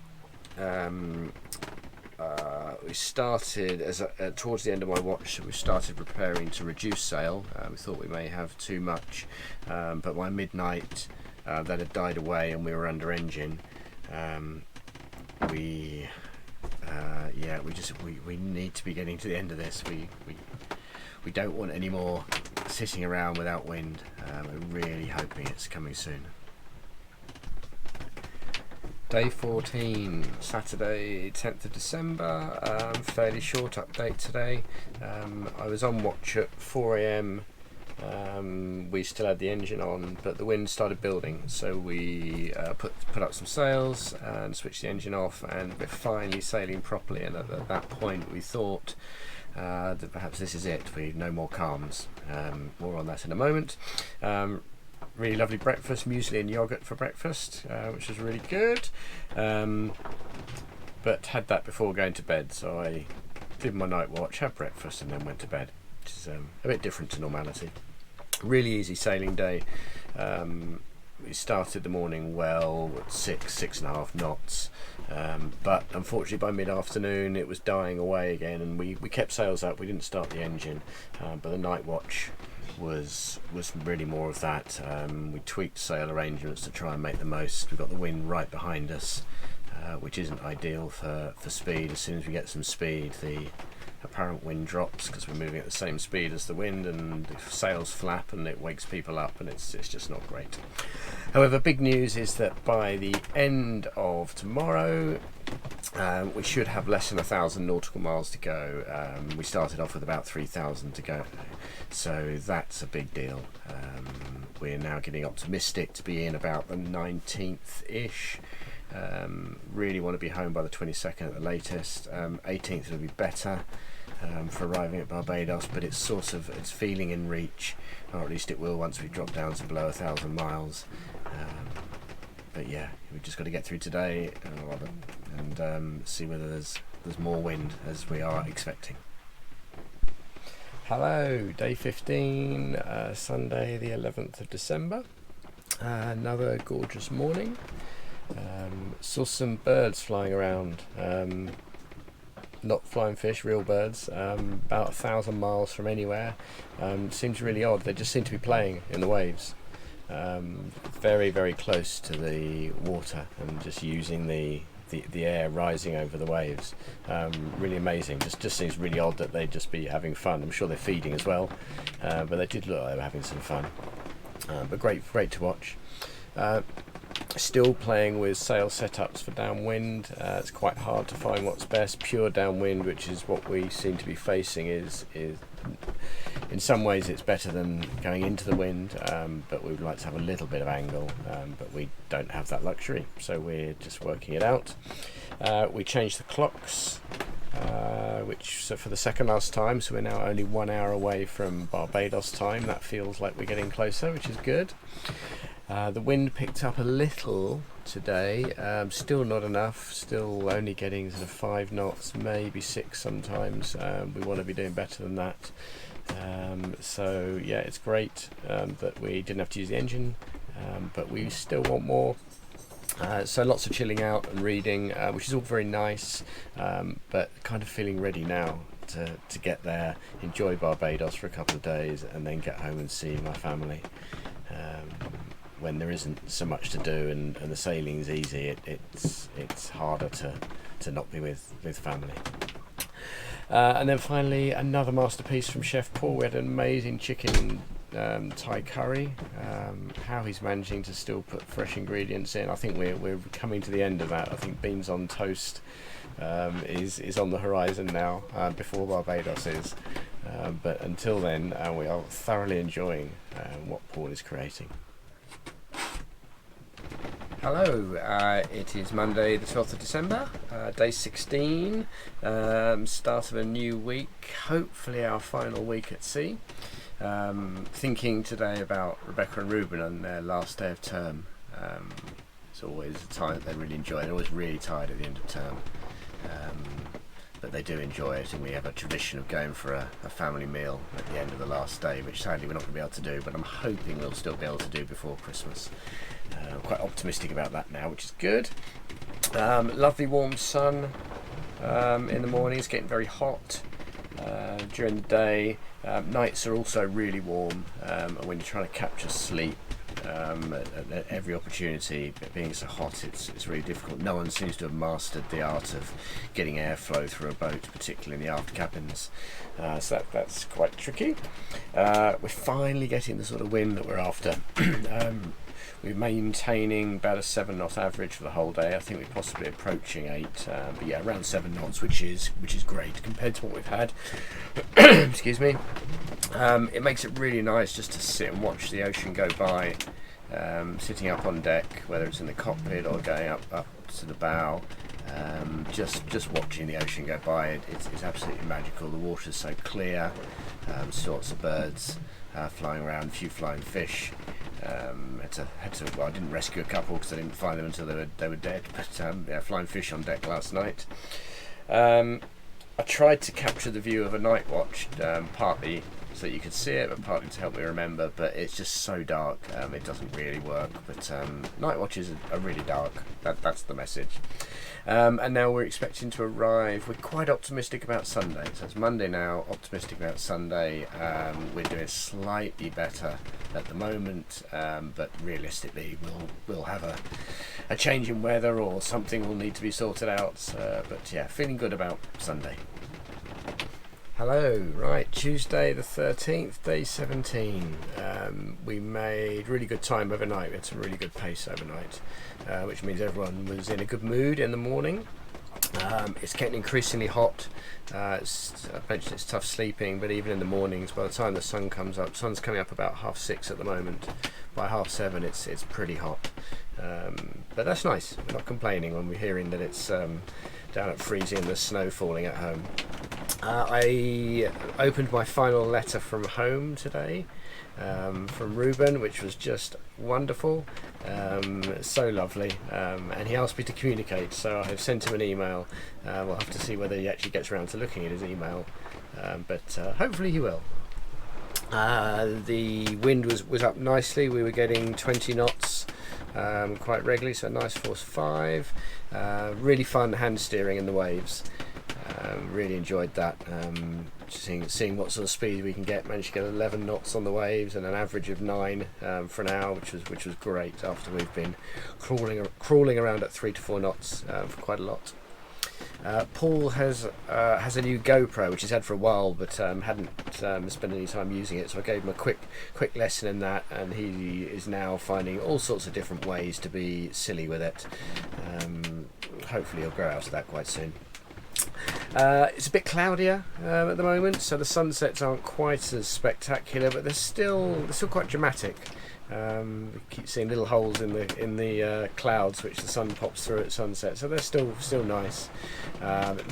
We started towards the end of my watch. We started preparing to reduce sail. We thought we may have too much, but by midnight that had died away and we were under engine. We need to be getting to the end of this. We don't want any more sitting around without wind. We're really hoping it's coming soon. Day 14, Saturday 10th of December, fairly short update today. I was on watch at 4 AM. We still had the engine on, but the wind started building, so we put up some sails and switched the engine off, and we're finally sailing properly. And at that point we thought that perhaps this is it, we no more calms. More on that in a moment. Really lovely breakfast, muesli and yogurt for breakfast, which was really good, but had that before going to bed, so I did my night watch, had breakfast and then went to bed, which is a bit different to normality. Really easy sailing day. We started the morning well at 6.5 knots, but unfortunately by mid-afternoon it was dying away again, and we kept sails up. We didn't start the engine, but the night watch was really more of that. We tweaked sail arrangements to try and make the most. We've got the wind right behind us, which isn't ideal for speed. As soon as we get some speed, the apparent wind drops because we're moving at the same speed as the wind, and the sails flap and it wakes people up, and it's just not great. However, big news is that by the end of tomorrow we should have less than 1,000 nautical miles to go. We started off with about 3,000 to go, so that's a big deal. We're now getting optimistic to be in about the 19th-ish. Really want to be home by the 22nd at the latest. 18th will be better for arriving at Barbados, but it's feeling in reach, or at least it will once we drop down to below 1,000 miles. But yeah, we've just got to get through today and see whether there's more wind as we are expecting. Hello, day 15, Sunday the 11th of December. Another gorgeous morning. Saw some birds flying around, not flying fish, real birds, about 1,000 miles from anywhere. Seems really odd. They just seem to be playing in the waves, very, very close to the water, and just using the air rising over the waves. Really amazing. Just seems really odd that they'd just be having fun. I'm sure they're feeding as well, but they did look like they were having some fun. But great to watch. Still playing with sail setups for downwind. It's quite hard to find what's best. Pure downwind, which is what we seem to be facing, is in some ways it's better than going into the wind, but we would like to have a little bit of angle, but we don't have that luxury, so we're just working it out. We changed the clocks, so for the second last time, so we're now only 1 hour away from Barbados time. That feels like we're getting closer, which is good. The wind picked up a little today, still not enough, still only getting sort of 5 knots, maybe 6 sometimes. We want to be doing better than that. So yeah, it's great that we didn't have to use the engine, but we still want more. So lots of chilling out and reading, which is all very nice, but kind of feeling ready now to get there, enjoy Barbados for a couple of days, and then get home and see my family. When there isn't so much to do and the sailing's easy, it's harder to not be with family. And then finally, another masterpiece from Chef Paul. We had an amazing chicken Thai curry. How he's managing to still put fresh ingredients in. I think we're coming to the end of that. I think beans on toast is on the horizon now, before Barbados is. But until then, we are thoroughly enjoying what Paul is creating. Hello, it is Monday the 12th of December, day 16, start of a new week, hopefully our final week at sea. Thinking today about Rebecca and Ruben on their last day of term. It's always a time that they really enjoy. They're always really tired at the end of term, but they do enjoy it, and we have a tradition of going for a family meal at the end of the last day, which sadly we're not going to be able to do, but I'm hoping we'll still be able to do before Christmas. I'm quite optimistic about that now, which is good. Lovely warm sun in the morning. It's getting very hot during the day. Nights are also really warm, and when you're trying to capture sleep at every opportunity, but being so hot, it's really difficult. No one seems to have mastered the art of getting airflow through a boat, particularly in the aft cabins. So that's quite tricky. We're finally getting the sort of wind that we're after. We're maintaining about a 7 knot average for the whole day. I think we're possibly approaching 8, but yeah, around 7 knots, which is great compared to what we've had. Excuse me. It makes it really nice just to sit and watch the ocean go by, sitting up on deck, whether it's in the cockpit or going up to the bow. Just watching the ocean go by, it's absolutely magical. The water's so clear, sorts of birds flying around, a few flying fish. Well, I didn't rescue a couple because I didn't find them until they were dead. But yeah, flying fish on deck last night. I tried to capture the view of a night watch, partly so that you could see it, but partly to help me remember. But it's just so dark, it doesn't really work. But night watches are really dark. That's the message. And now we're expecting to arrive. We're quite optimistic about Sunday. So it's Monday now, optimistic about Sunday. We're doing slightly better at the moment, but realistically we'll have a change in weather or something will need to be sorted out. But yeah, feeling good about Sunday. Hello, right, Tuesday the 13th, day 17. We made really good time overnight. We had some really good pace overnight, which means everyone was in a good mood in the morning. It's getting increasingly hot. I mentioned it's tough sleeping, but even in the mornings, by the time the sun comes up, sun's coming up about 6:30 at the moment. By 7:30, it's pretty hot. But that's nice. We're not complaining when we're hearing that it's down at freezing and there's snow falling at home. I opened my final letter from home today, from Ruben, which was just wonderful, so lovely, and he asked me to communicate, so I've sent him an email. We'll have to see whether he actually gets around to looking at his email, but hopefully he will. The wind was up nicely. We were getting 20 knots quite regularly, so a nice force 5. Really fun hand steering in the waves. Really enjoyed that. Seeing what sort of speed we can get. Managed to get 11 knots on the waves and an average of 9 for an hour, which was great after we've been crawling around at 3 to 4 knots for quite a lot. Paul has a new GoPro, which he's had for a while, but hadn't spent any time using it. So I gave him a quick lesson in that, and he is now finding all sorts of different ways to be silly with it. Hopefully he'll grow out of that quite soon. It's a bit cloudier at the moment, so the sunsets aren't quite as spectacular, but they're still quite dramatic. We keep seeing little holes in the clouds which the sun pops through at sunset, so they're still nice.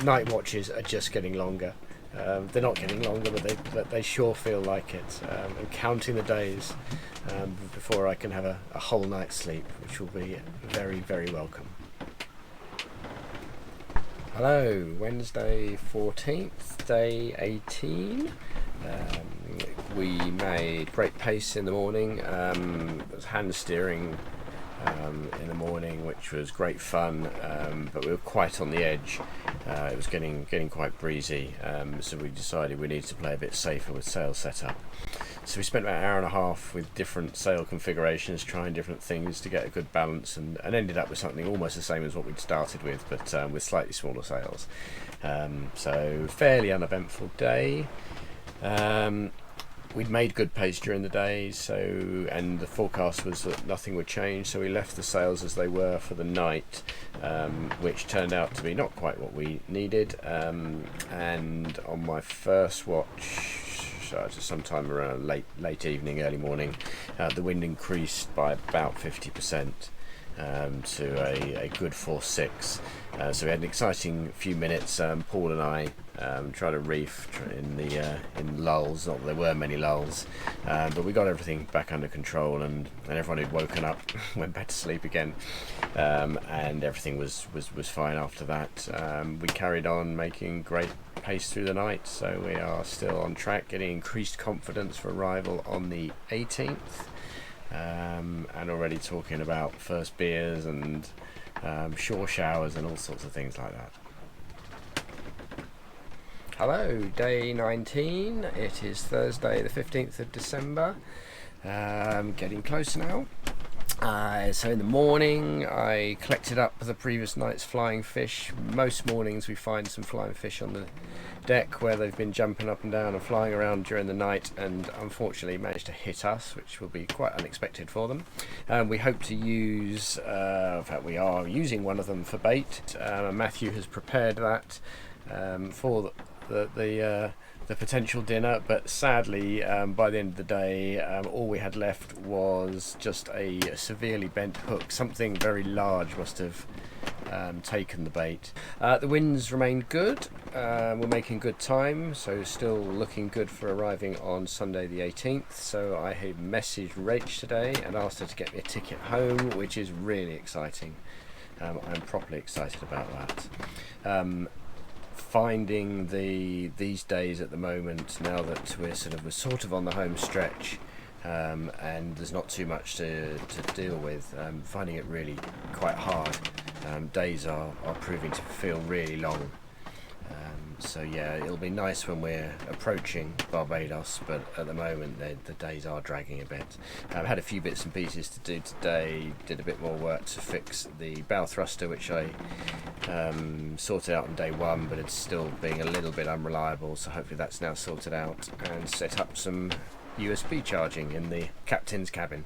Night watches are just getting longer. They're not getting longer, but they sure feel like it. I'm counting the days before I can have a whole night's sleep, which will be very, very welcome. Hello, Wednesday 14th, day 18. We made great pace in the morning. It was hand steering in the morning, which was great fun, but we were quite on the edge. It was getting quite breezy, so we decided we needed to play a bit safer with sail setup. So we spent about an hour and a half with different sail configurations, trying different things to get a good balance, and ended up with something almost the same as what we'd started with, but with slightly smaller sails. So fairly uneventful day. We'd made good pace during the day, and the forecast was that nothing would change, so we left the sails as they were for the night, which turned out to be not quite what we needed. And on my first watch, sometime around late evening, early morning, the wind increased by about 50%. To a good force 6. So we had an exciting few minutes. Paul and I tried to reef in lulls. Not that there were many lulls, but we got everything back under control, and everyone who'd woken up went back to sleep again, and everything was fine after that. We carried on making great pace through the night, so we are still on track, getting increased confidence for arrival on the 18th. And already talking about first beers and shore showers and all sorts of things like that. Hello, day 19. It is Thursday the 15th of December. Getting close now. So in the morning I collected up the previous night's flying fish. Most mornings we find some flying fish on the deck where they've been jumping up and down and flying around during the night, and unfortunately managed to hit us, which will be quite unexpected for them. We hope to use, in fact we are using one of them for bait. Matthew has prepared that for the potential dinner, but sadly by the end of the day all we had left was just a severely bent hook. Something very large must have taken the bait. The winds remain good. We're making good time, so still looking good for arriving on Sunday the 18th. So I have messaged Rach today and asked her to get me a ticket home, which is really exciting. I'm properly excited about that. Finding these days at the moment, now that we're sort of on the home stretch, and there's not too much to deal with, finding it really quite hard. Days are proving to feel really long. So yeah, it'll be nice when we're approaching Barbados, but at the moment the days are dragging a bit. I've had a few bits and pieces to do today. Did a bit more work to fix the bow thruster, which I sorted out on day 1, but it's still being a little bit unreliable, so hopefully that's now sorted out, and set up some USB charging in the captain's cabin.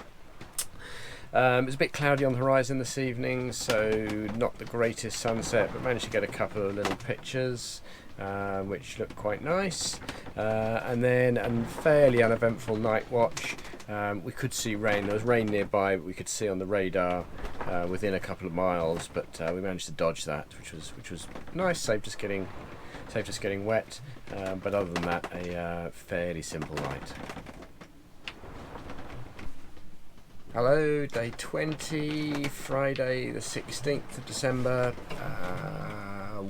It was a bit cloudy on the horizon this evening, so not the greatest sunset, but managed to get a couple of little pictures, which looked quite nice. And then a fairly uneventful night watch. We could see rain. There was rain nearby, but we could see on the radar within a couple of miles, but we managed to dodge that, which was nice. Saved us getting wet, but other than that, a fairly simple night. Hello, day 20, Friday the 16th of December.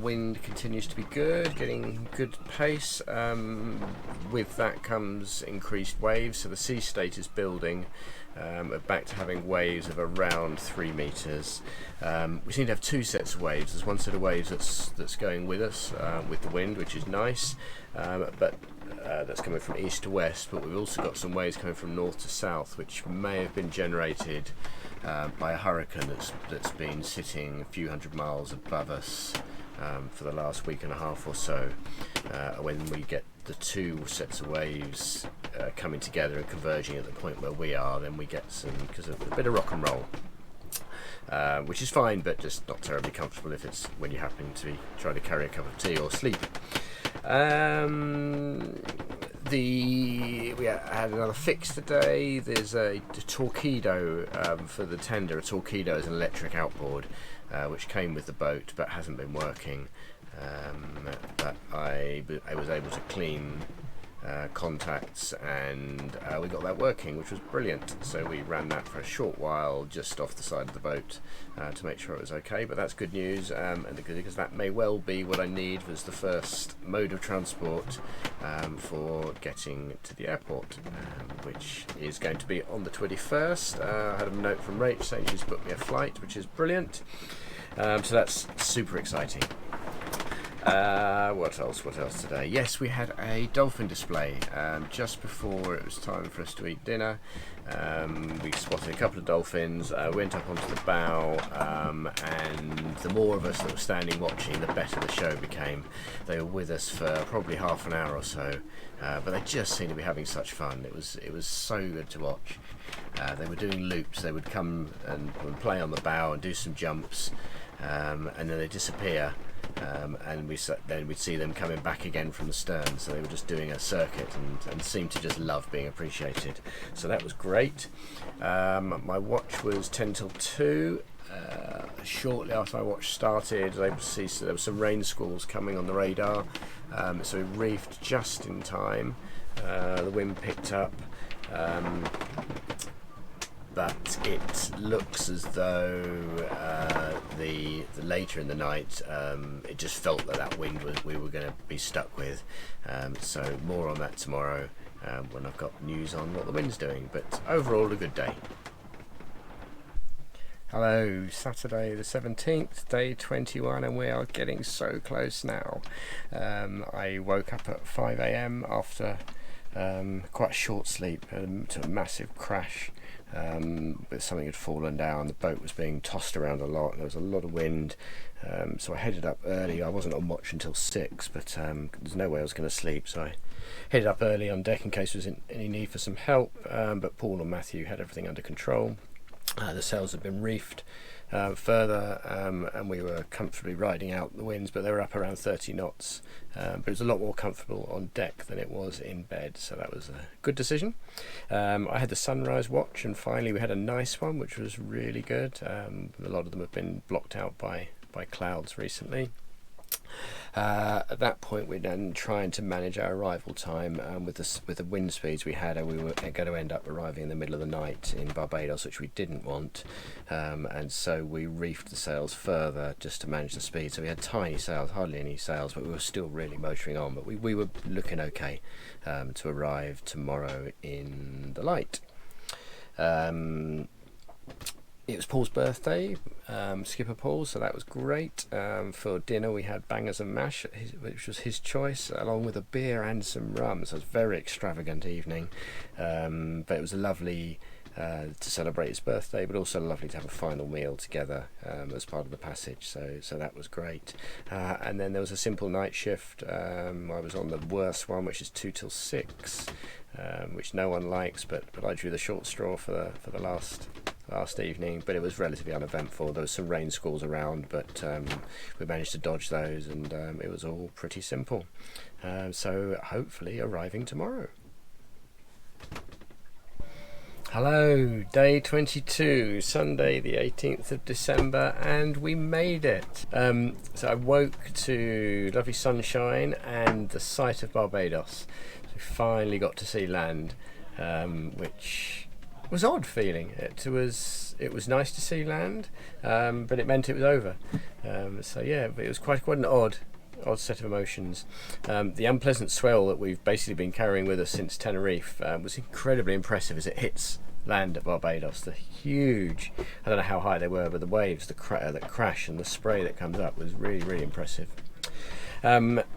Wind continues to be good, getting good pace. With that comes increased waves, so the sea state is building. We're back to having waves of around 3 meters. We seem to have 2 sets of waves. There's one set of waves that's going with us with the wind, which is nice, but that's coming from east to west, but we've also got some waves coming from north to south, which may have been generated by a hurricane that's been sitting a few hundred miles above us for the last week and a half or so. When we get the 2 sets of waves coming together and converging at the point where we are, then we get because of a bit of rock and roll, which is fine, but just not terribly comfortable if it's when you happen to be trying to carry a cup of tea or sleep. We had another fix today. There's a torpedo for the tender. A torpedo is an electric outboard which came with the boat but hasn't been working. But I was able to clean contacts, and we got that working, which was brilliant. So we ran that for a short while just off the side of the boat to make sure it was okay, but that's good news, and because that may well be what I need as the first mode of transport for getting to the airport, which is going to be on the 21st. I had a note from Rach saying she's booked me a flight, which is brilliant. So that's super exciting. What else today? Yes, we had a dolphin display just before it was time for us to eat dinner. We spotted a couple of dolphins, went up onto the bow, and the more of us that were standing watching, the better the show became. They were with us for probably half an hour or so, but they just seemed to be having such fun. It was so good to watch. They were doing loops. They would come and play on the bow and do some jumps, and then they disappear. And then we'd see them coming back again from the stern, so they were just doing a circuit and seemed to just love being appreciated. So that was great. My watch was 10 till 2. Shortly after my watch started, I was able to see there were some rain squalls coming on the radar, so we reefed just in time. The wind picked up. But it looks as though the later in the night, it just felt that wind we were going to be stuck with. So more on that tomorrow when I've got news on what the wind's doing. But overall, a good day. Hello, Saturday the 17th, day 21, and we are getting so close now. I woke up at 5 a.m. after quite a short sleep to a massive crash. But something had fallen down. The boat was being tossed around a lot. There was a lot of wind, so I headed up early. I wasn't on watch until 6, but there's no way I was going to sleep, so I headed up early on deck in case there was any need for some help. But Paul and Matthew had everything under control. The sails had been reefed further, and we were comfortably riding out the winds, but they were up around 30 knots. But it was a lot more comfortable on deck than it was in bed, so that was a good decision. I had the sunrise watch, and finally we had a nice one, which was really good. A lot of them have been blocked out by clouds recently. At that point, we're then trying to manage our arrival time with the wind speeds we had, and we were going to end up arriving in the middle of the night in Barbados, which we didn't want, and so we reefed the sails further just to manage the speed. So we had tiny sails, hardly any sails, but we were still really motoring on. But we were looking okay to arrive tomorrow in the light. It was Paul's birthday, Skipper Paul, so that was great. For dinner we had bangers and mash, which was his choice, along with a beer and some rum, so it was a very extravagant evening. But it was lovely to celebrate his birthday, but also lovely to have a final meal together as part of the passage, so that was great. And then there was a simple night shift. I was on the worst one, which is 2 till 6, which no one likes, but I drew the short straw for the last evening, but it was relatively uneventful. There was some rain squalls around, but we managed to dodge those, and it was all pretty simple. So hopefully arriving tomorrow. Hello, day 22, Sunday the 18th of December, and we made it. So I woke to lovely sunshine and the sight of Barbados. So we finally got to see land, which was odd feeling. It was nice to see land, but it meant it was over. So yeah, but it was quite an odd set of emotions. The unpleasant swell that we've basically been carrying with us since Tenerife was incredibly impressive as it hits land at Barbados. The huge, I don't know how high they were, but the waves that crash and the spray that comes up was really impressive.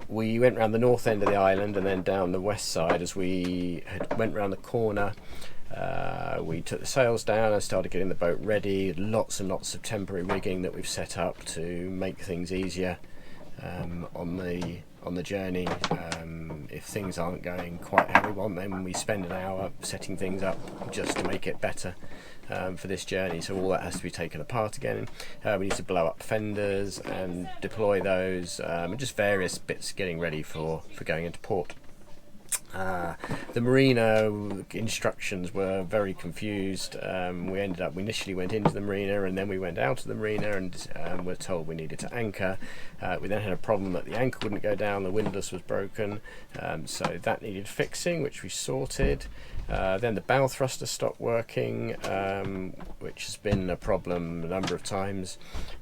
We went round the north end of the island and then down the west side. As we went round the corner, we took the sails down and started getting the boat ready. Lots and lots of temporary rigging that we've set up to make things easier on the journey. If things aren't going quite how we want them, we spend an hour setting things up just to make it better for this journey. So all that has to be taken apart again. We need to blow up fenders and deploy those, and just various bits getting ready for going into port. The marina instructions were very confused. We initially went into the marina, and then we went out of the marina and were told we needed to anchor. We then had a problem that the anchor wouldn't go down, the windlass was broken, so that needed fixing, which we sorted. Then the bow thruster stopped working, which has been a problem a number of times.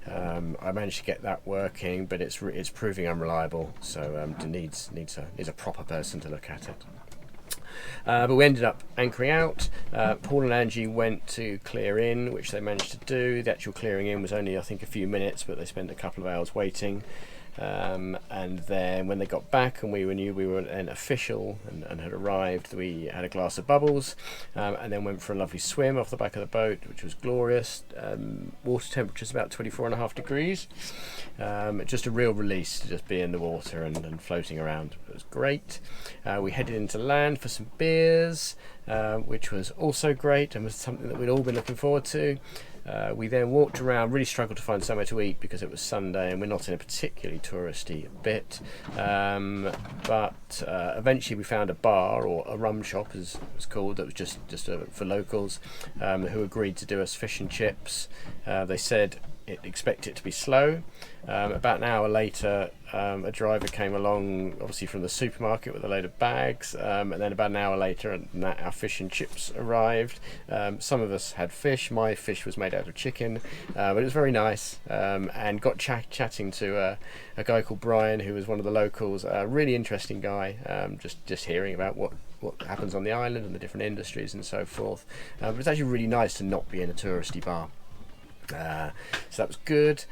I managed to get that working, but it's proving unreliable, so it needs a proper person to look at it. But we ended up anchoring out. Paul and Angie went to clear in, which they managed to do. The actual clearing in was only, I think, a few minutes, but they spent a couple of hours waiting. And then when they got back and we knew we were an official and had arrived, we had a glass of bubbles, and then went for a lovely swim off the back of the boat, which was glorious. Water temperature's about 24.5 degrees. Just a real release to just be in the water and floating around. It was great. We headed into land for some beers, which was also great and was something that we'd all been looking forward to. We then walked around, really struggled to find somewhere to eat because it was Sunday and we're not in a particularly touristy bit, but eventually we found a bar, or a rum shop as it's called, that was just for locals, who agreed to do us fish and chips. They said expect it to be slow. About an hour later, a driver came along, obviously from the supermarket, with a load of bags, and then about an hour later our fish and chips arrived. Some of us had fish. My fish was made out of chicken, but it was very nice, and got chatting to a guy called Brian, who was one of the locals, a really interesting guy, just hearing about what happens on the island and the different industries and so forth. But it's actually really nice to not be in a touristy bar. So that was good.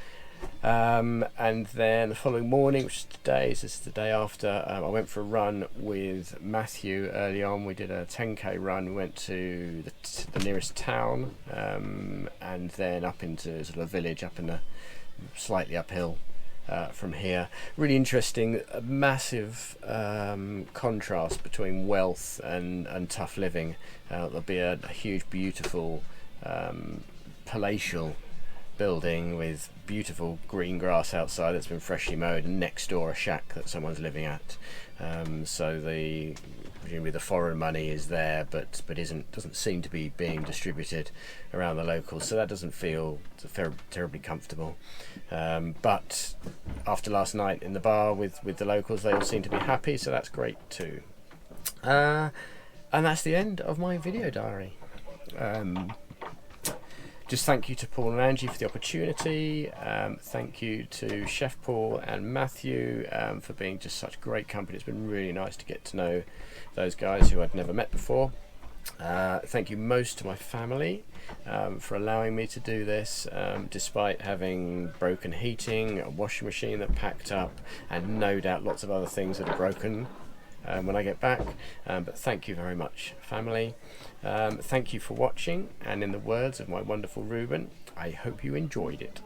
And then the following morning, which is today, so this is the day after, I went for a run with Matthew early on. We did a 10k run. We went to the nearest town, and then up into sort of a village up in the slightly uphill from here. Really interesting, a massive contrast between wealth and tough living. There'll be a huge, beautiful palatial building with beautiful green grass outside that's been freshly mowed, and next door a shack that someone's living at. So presumably the foreign money is there, but doesn't seem to be being distributed around the locals. So that doesn't feel terribly comfortable. But after last night in the bar with the locals, they all seem to be happy. So that's great too. And that's the end of my video diary. Just thank you to Paul and Angie for the opportunity. Thank you to Chef Paul and Matthew for being just such great company. It's been really nice to get to know those guys who I'd never met before. Thank you most to my family for allowing me to do this, despite having broken heating, a washing machine that packed up, and no doubt lots of other things that are broken when I get back. But thank you very much, family. Thank you for watching, and in the words of my wonderful Ruben, I hope you enjoyed it.